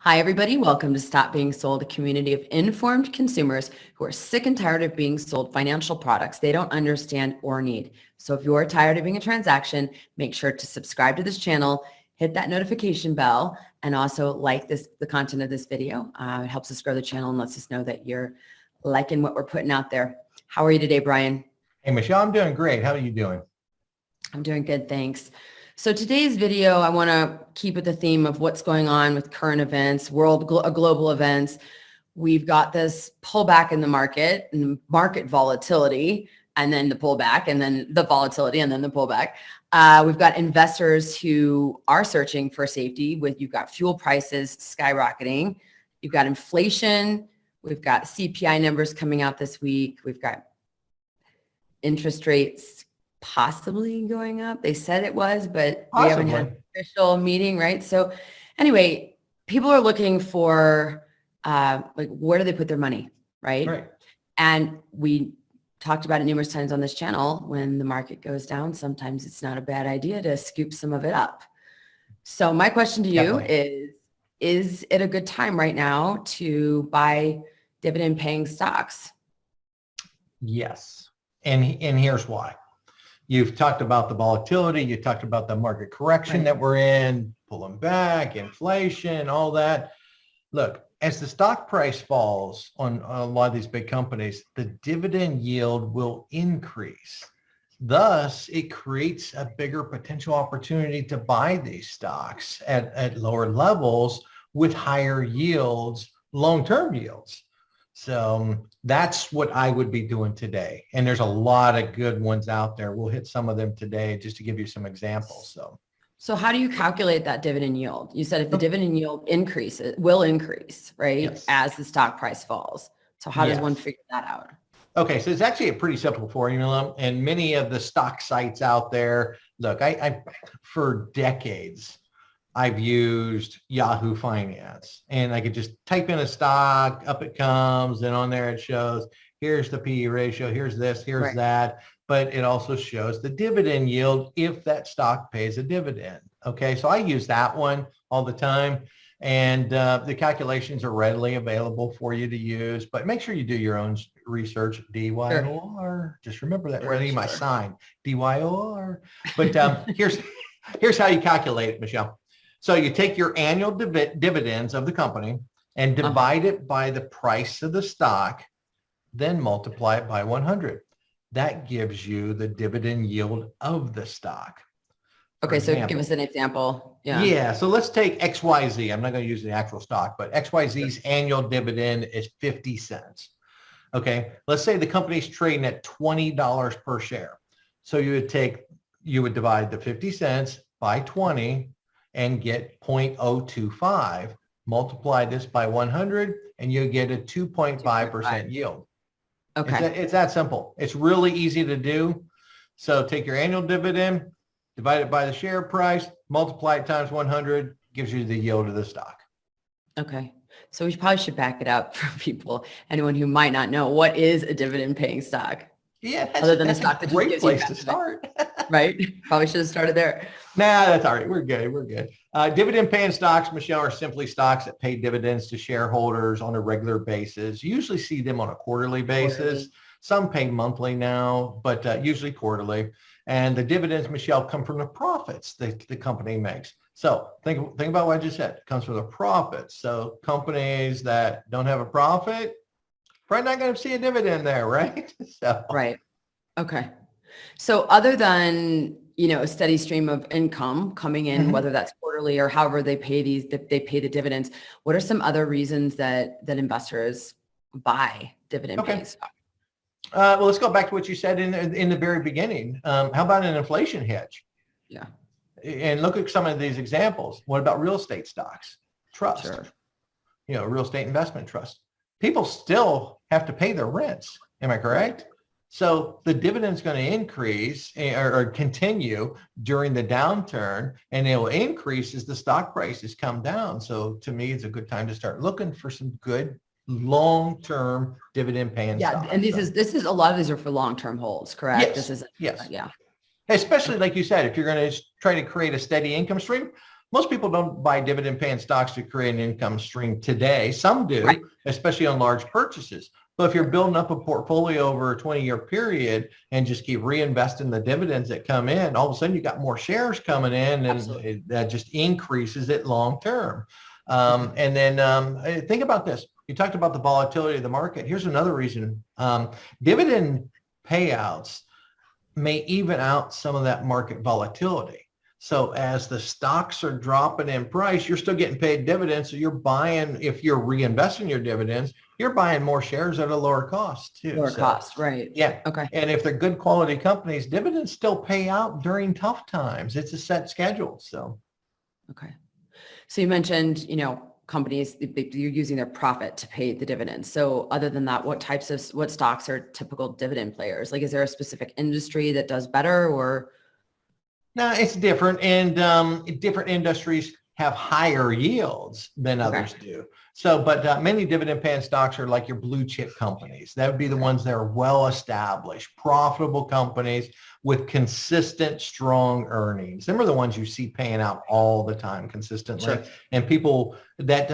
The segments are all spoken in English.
Hi, everybody. Welcome to Stop Being Sold, a community of informed consumers who are sick and tired of being sold financial products they don't understand or need. So if you're tired of being a transaction, make sure to subscribe to this channel, hit that notification bell, and also like the content of this video. It helps us grow the channel and lets us know that you're liking what we're putting out there. How are you today, Brian? Hey, Michelle, I'm doing great. How are you doing? I'm doing good, thanks. So today's video, I want to keep with the theme of what's going on with current events, global events. We've got this pullback in the market and market volatility, and then the pullback, and then the volatility, and then the pullback. We've got investors who are searching for safety you've got fuel prices skyrocketing. You've got inflation. We've got CPI numbers coming out this week. We've got interest rates possibly going up. They said it was, but we haven't had an official meeting, right? So anyway, people are looking for where do they put their money, right? And we talked about it numerous times on this channel. When the market goes down, sometimes it's not a bad idea to scoop some of it up. So my question to you is it a good time right now to buy dividend paying stocks? Yes. And here's why. You've talked about the volatility. You talked about the market correction that we're in, pulling back, inflation, all that. Look, as the stock price falls on a lot of these big companies, the dividend yield will increase. Thus, it creates a bigger potential opportunity to buy these stocks at lower levels with higher yields, long-term yields. So that's what I would be doing today. And there's a lot of good ones out there. We'll hit some of them today just to give you some examples. So how do you calculate that dividend yield? You said if the dividend yield increases, will increase, right? Yes. As the stock price falls. So how does one figure that out? Okay, so it's actually a pretty simple formula. And many of the stock sites out there, look, I for decades, I've used Yahoo Finance, and I could just type in a stock, up it comes, and on there it shows, here's the PE ratio, here's this, here's that, but it also shows the dividend yield if that stock pays a dividend. Okay, so I use that one all the time, and the calculations are readily available for you to use, but make sure you do your own research. DYOR, just remember that, ready my sign, DYOR. But here's how you calculate it, Michelle. So you take your annual dividends of the company and divide it by the price of the stock, then multiply it by 100. That gives you the dividend yield of the stock. Okay, so give us an example. Yeah, so let's take XYZ. I'm not going to use the actual stock, but XYZ's annual dividend is 50 cents. Okay, let's say the company's trading at $20 per share. So you would divide the 50 cents by 20 and get 0.025, multiply this by 100, and you get a 2.5% yield. Okay. It's that simple. It's really easy to do. So take your annual dividend, divide it by the share price, multiply it times 100, gives you the yield of the stock. Okay. So we probably should back it up for people, anyone who might not know, what is a dividend paying stock? Yeah, other than a stock that great place to start. Right? Probably should have started there. Nah, that's all right. We're good. We're good. Dividend paying stocks, Michelle, are simply stocks that pay dividends to shareholders on a regular basis. You usually see them on a quarterly basis. Some pay monthly now, but usually quarterly. And the dividends, Michelle, come from the profits that the company makes. So think about what I just said. It comes from the profits. So companies that don't have a profit, probably not going to see a dividend there, right? Right. Okay. So other than, a steady stream of income coming in, whether that's quarterly or however they pay the dividends, what are some other reasons that investors buy dividend paying stocks? Well, let's go back to what you said in the very beginning. How about an inflation hedge? Yeah. And look at some of these examples. What about real estate stocks? Trust. Sure. Real estate investment trust. People still have to pay their rents. Am I correct? So the dividend's going to increase or continue during the downturn, and it will increase as the stock prices come down. So to me, it's a good time to start looking for some good long-term dividend paying stocks. And this is a lot of these are for long-term holds, correct? Yes. This is yes. Especially like you said, if you're going to try to create a steady income stream, Most people don't buy dividend paying stocks to create an income stream today. Some do, Right. especially on large purchases. But if you're building up a portfolio over a 20-year period and just keep reinvesting the dividends that come in, all of a sudden you got more shares coming in, and that just increases it long term. And then think about this. You talked about the volatility of the market. Here's another reason. Dividend payouts may even out some of that market volatility. So as the stocks are dropping in price, you're still getting paid dividends. So you're buying, if you're reinvesting your dividends, you're buying more shares at a lower cost too. Lower cost, right. Yeah. Okay. And if they're good quality companies, dividends still pay out during tough times. It's a set schedule. So. Okay. So you mentioned, companies, you're using their profit to pay the dividends. So other than that, what stocks are typical dividend players? Like, is there a specific industry that does better, or? No, it's different, and different industries have higher yields than others do. So, but many dividend paying stocks are like your blue chip companies. That would be the ones that are well established, profitable companies with consistent, strong earnings. Them are the ones you see paying out all the time consistently. Sure. And people that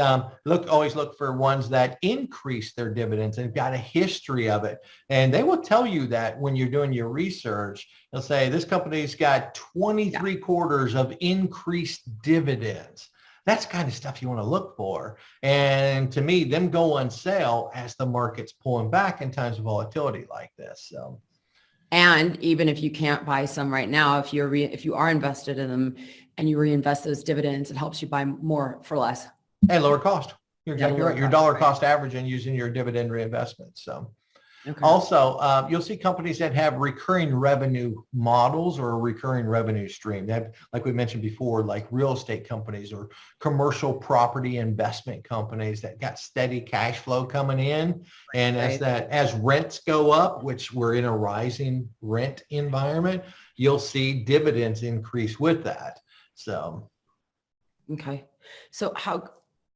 always look for ones that increase their dividends and got a history of it. And they will tell you that when you're doing your research. They'll say this company's got 23 quarters of increased dividends. That's the kind of stuff you want to look for. And to me, them go on sale as the market's pulling back in times of volatility like this. So, and even if you can't buy some right now, if you are invested in them and you reinvest those dividends, it helps you buy more for less. And lower cost. You're exactly right. Your dollar cost average and using your dividend reinvestment. So. Okay. Also, you'll see companies that have recurring revenue models or a recurring revenue stream. They have, like we mentioned before, like real estate companies or commercial property investment companies that got steady cash flow coming in. And as rents go up, which we're in a rising rent environment, you'll see dividends increase with that. So. Okay. So how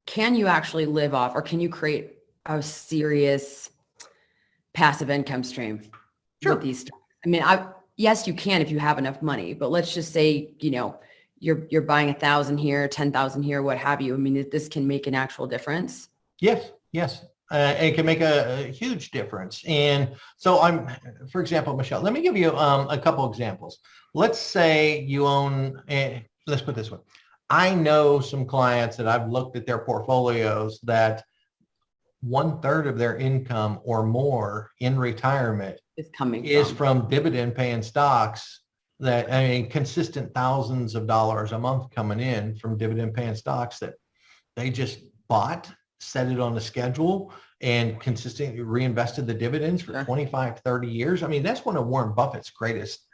can you actually live off, or can you create a serious passive income stream with these stocks? I mean, yes, you can if you have enough money, but let's just say, you're buying 1,000 here, 10,000 here, what have you. I mean, this can make an actual difference. Yes. It can make a huge difference. And so for example, Michelle, let me give you a couple examples. Let's say you own, let's put it this way. I know some clients that I've looked at their portfolios that 1/3 of their income or more in retirement is from dividend paying stocks consistent thousands of dollars a month coming in from dividend paying stocks that they just bought, set it on a schedule, and consistently reinvested the dividends for 25, 30 years. I mean, that's one of Warren Buffett's greatest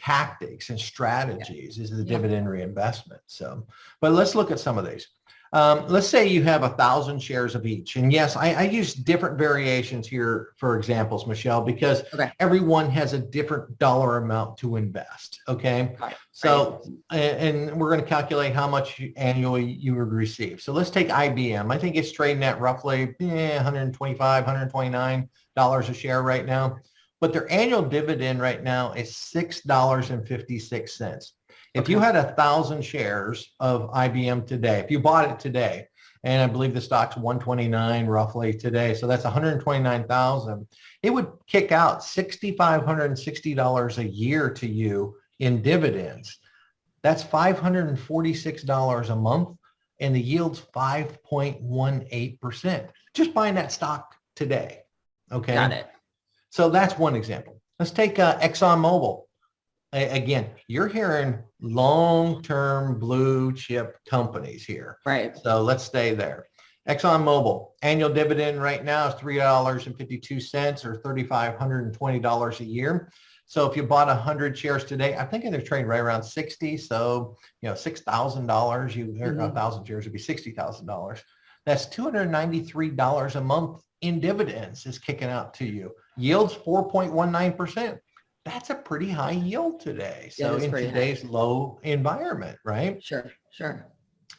tactics and strategies is the dividend reinvestment. So, but let's look at some of these. Let's say you have 1,000 shares of each. And yes, I use different variations here for examples, Michelle, because everyone has a different dollar amount to invest. Okay. So, and we're going to calculate how much annually you would receive. So let's take IBM. I think it's trading at roughly $125, $129 a share right now. But their annual dividend right now is $6.56. If you had 1,000 shares of IBM today, if you bought it today, and I believe the stock's 129 roughly today, so that's 129,000, it would kick out $6,560 a year to you in dividends. That's $546 a month, and the yield's 5.18%. Just buying that stock today. Okay. Got it. So that's one example. Let's take Exxon Mobil. Again, you're hearing long-term blue chip companies here. Right. So let's stay there. Exxon Mobil, annual dividend right now is $3.52 or $3,520 a year. So if you bought 100 shares today, I think they're trading right around 60. So, $6,000, 1,000 shares would be $60,000. That's $293 a month in dividends is kicking out to you. Yields 4.19%. That's a pretty high yield today. So in today's low environment, right? Sure.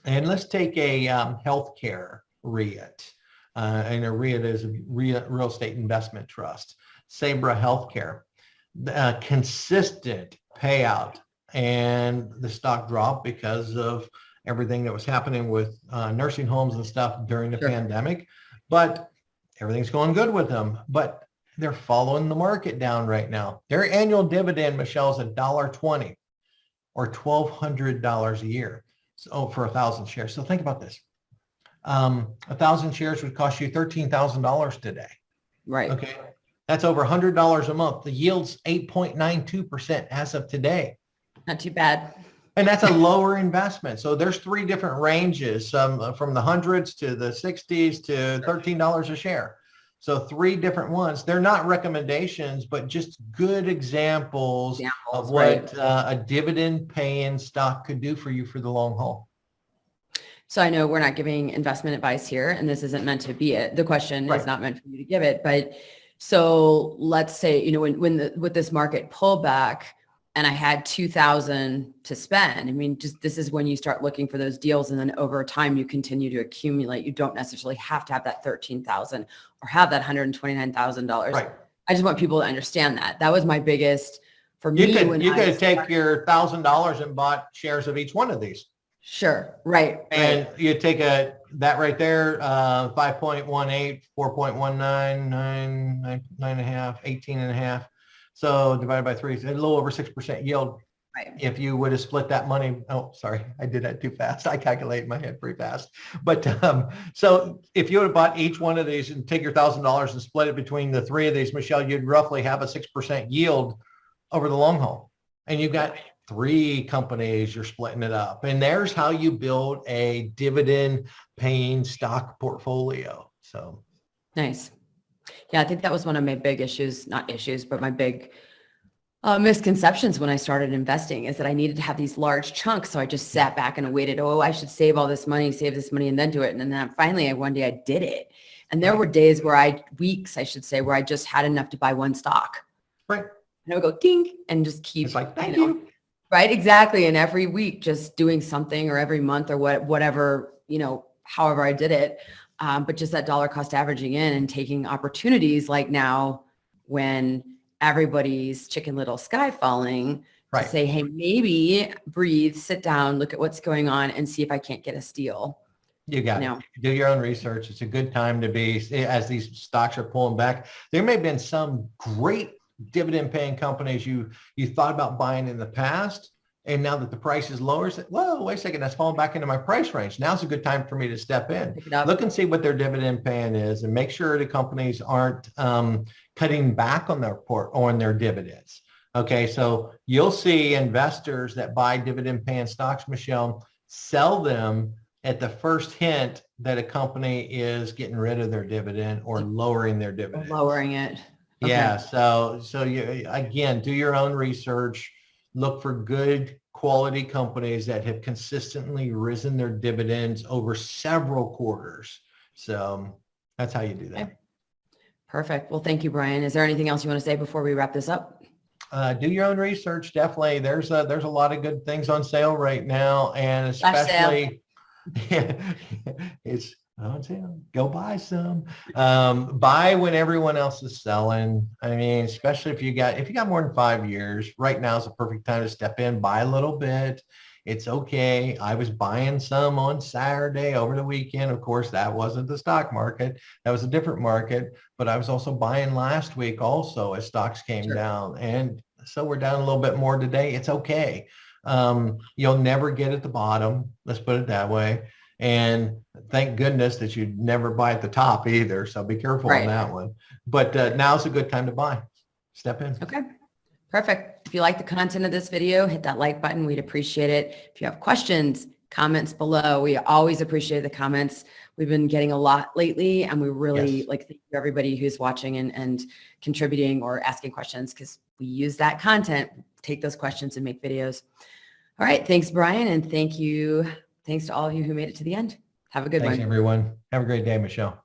And let's take a healthcare REIT. And a REIT is a real estate investment trust. Sabra Healthcare. Consistent payout and the stock dropped because of everything that was happening with nursing homes and stuff during the pandemic. But everything's going good with them. But they're following the market down right now. Their annual dividend, Michelle, is $1.20 or $1,200 a year. So for 1,000 shares. So think about this. 1,000 shares would cost you $13,000 today. Right. Okay. That's over $100 a month. The yield's 8.92% as of today. Not too bad. And that's a lower investment. So there's three different ranges, from the hundreds to the 60s to $13 a share. So three different ones. They're not recommendations, but just good examples of what a dividend paying stock could do for you for the long haul. So I know we're not giving investment advice here, and this isn't meant to be it. The question is not meant for you to give it. But so let's say, with this market pullback, and I had 2,000 to spend. I mean, this is when you start looking for those deals, and then over time you continue to accumulate. You don't necessarily have to have that 13,000 or have that $129,000. Right. I just want people to understand that. That was my biggest for me. You could take your $1,000 and bought shares of each one of these. Sure. Right. And you take that right there, 5.18, 4.19, 9.5, 18.5. So divided by 3, it's a little over 6% yield. Right. If you would have split that money, I did that too fast. I calculate in my head pretty fast. But so if you would have bought each one of these and take your $1,000 and split it between the three of these, Michelle, you'd roughly have a 6% yield over the long haul. And you've got 3 companies, you're splitting it up. And there's how you build a dividend paying stock portfolio. So nice. Yeah, I think that was one of my big but my big misconceptions when I started investing, is that I needed to have these large chunks. So I just sat back and waited. I should save this money, and then do it. And then finally, one day I did it. And there were days weeks, I should say, where I just had enough to buy one stock. Right. And I would go ding and just keep. It's like, thank you. Right, exactly. And every week just doing something, or every month, or whatever, however I did it. But just that dollar cost averaging in and taking opportunities like now when everybody's chicken little sky falling, to say, hey, maybe breathe, sit down, look at what's going on and see if I can't get a steal. You got it. Do your own research. It's a good time to be, as these stocks are pulling back. There may have been some great dividend paying companies you thought about buying in the past. And now that the price is lower, say, whoa, wait a second, that's falling back into my price range. Now's a good time for me to step in. Look and see what their dividend paying is, and make sure the companies aren't cutting back on their dividends. Okay, so you'll see investors that buy dividend paying stocks, Michelle, sell them at the first hint that a company is getting rid of their dividend or lowering their dividend. Lowering it. Okay. Yeah, so you, again, do your own research. Look for good quality companies that have consistently risen their dividends over several quarters. So that's how you do that. Okay. Perfect. Well, thank you, Brian. Is there anything else you want to say before we wrap this up? Do your own research. Definitely. There's a lot of good things on sale right now. And especially it's on sale. Go buy some. Buy when everyone else is selling. I mean, especially if you got more than 5 years, right now is the perfect time to step in, buy a little bit. It's okay. I was buying some on Saturday over the weekend. Of course, that wasn't the stock market. That was a different market. But I was also buying last week also as stocks came down. And so we're down a little bit more today. It's okay. You'll never get at the bottom. Let's put it that way. And thank goodness that you never buy at the top either. So be careful on that one. But now's a good time to buy. Step in. Okay. Perfect. If you like the content of this video, hit that like button. We'd appreciate it. If you have questions, comments below. We always appreciate the comments. We've been getting a lot lately, and we really thank you everybody who's watching and contributing or asking questions, because we use that content, take those questions and make videos. All right. Thanks, Brian. And thanks to all of you who made it to the end. Have a good one. Thanks, everyone. Have a great day, Michelle.